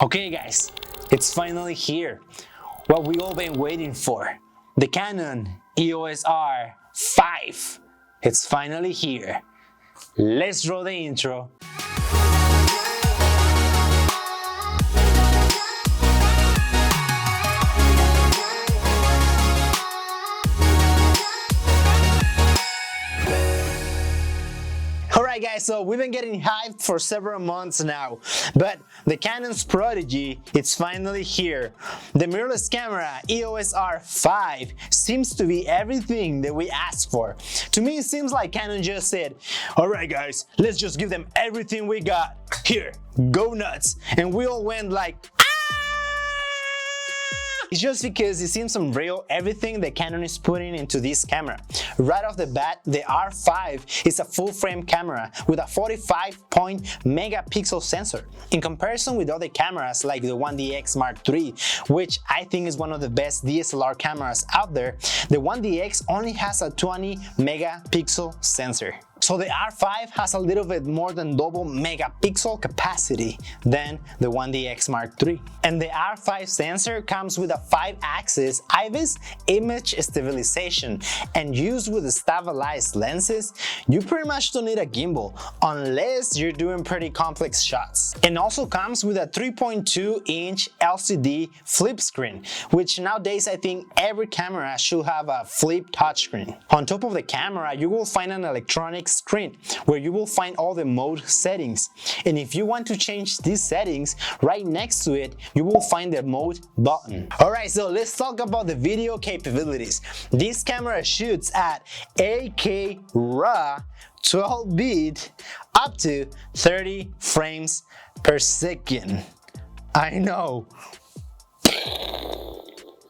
Okay guys, it's finally here. What we all been waiting for. The Canon EOS R5. It's finally here. Let's roll the intro. Alright guys, so we've been getting hyped for several months now, but the Canon's prodigy, it's finally here. The mirrorless camera EOS R5 seems to be everything that we asked for. To me, it seems like Canon just said, alright guys, let's just give them everything we got. Here, go nuts. And we all went like, it's just because it seems unreal everything that Canon is putting into this camera. Right off the bat, the R5 is a full-frame camera with a 45 megapixel sensor. In comparison with other cameras like the 1DX Mark III, which I think is one of the best DSLR cameras out there, the 1DX only has a 20 megapixel sensor. So the R5 has a little bit more than double megapixel capacity than the 1DX Mark III. And the R5 sensor comes with a 5-axis IBIS image stabilization, and used with the stabilized lenses, you pretty much don't need a gimbal unless you're doing pretty complex shots. And also comes with a 3.2-inch LCD flip screen, which nowadays I think every camera should have a flip touchscreen. On top of the camera, you will find an electronic screen where you will find all the mode settings, and if you want to change these settings, right next to it you will find the mode button. Alright, so let's talk about the video capabilities. This camera shoots at 8K RAW 12-bit up to 30 frames per second. I know.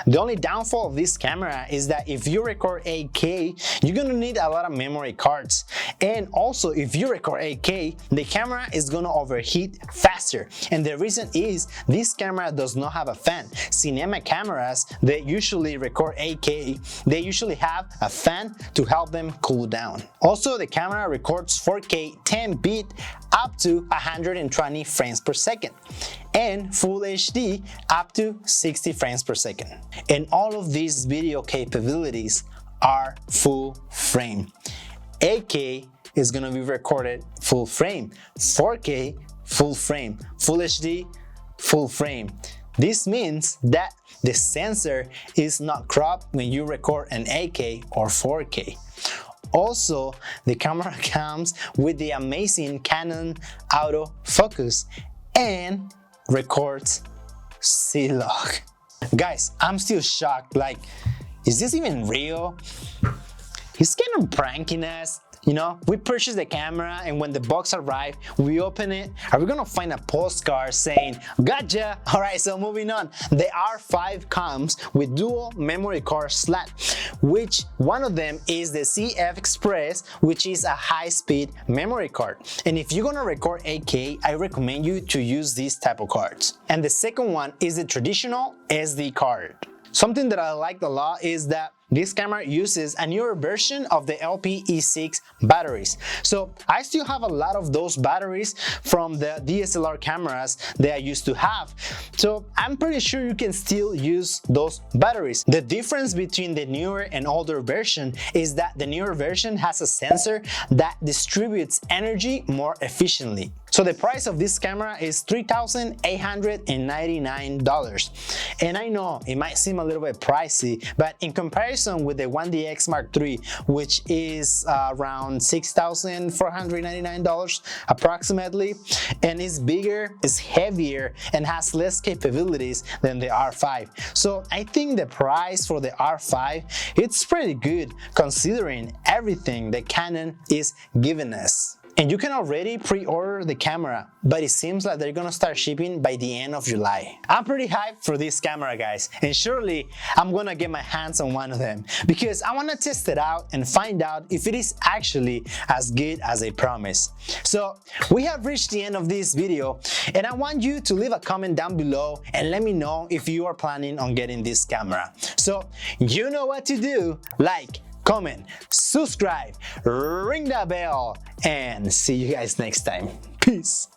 The only downfall of this camera is that if you record 8K, you're gonna need a lot of memory cards. And also, if you record 8K, the camera is gonna overheat faster. And the reason is, this camera does not have a fan. Cinema cameras that usually record 8K, they usually have a fan to help them cool down. Also, the camera records 4K 10-bit up to 120 frames per second. And Full HD up to 60 frames per second. And all of these video capabilities are full frame. 8K is gonna be recorded full frame, 4K full frame, Full HD full frame. This means that the sensor is not cropped when you record an 8K or 4K. Also, the camera comes with the amazing Canon autofocus and records C-Log. Guys, I'm still shocked, like, is this even real? Is Canon pranking us? You know, we purchased the camera and when the box arrived, we open it. Are we gonna find a postcard saying, gotcha? Alright, so moving on. The R5 comes with dual memory card slot, which one of them is the CF Express, which is a high-speed memory card. And if you're gonna record 8K, I recommend you to use these type of cards. And the second one is the traditional SD card. Something that I liked a lot is that this camera uses a newer version of the LPE6 batteries. So I still have a lot of those batteries from the DSLR cameras that I used to have. So I'm pretty sure you can still use those batteries. The difference between the newer and older version is that the newer version has a sensor that distributes energy more efficiently. So the price of this camera is $3,899. And I know it might seem a little bit pricey, but in comparison with the 1DX Mark III, which is around $6,499 approximately, and is bigger, is heavier, and has less capabilities than the R5. So I think the price for the R5, it's pretty good considering everything that Canon is giving us. And you can already pre-order the camera, but it seems like they're gonna start shipping by the end of July. I'm pretty hyped for this camera, guys, and surely I'm gonna get my hands on one of them because I wanna test it out and find out if it is actually as good as they promise. So we have reached the end of this video, and I want you to leave a comment down below and let me know if you are planning on getting this camera. So you know what to do. Like, comment, subscribe, ring that bell, and see you guys next time. Peace.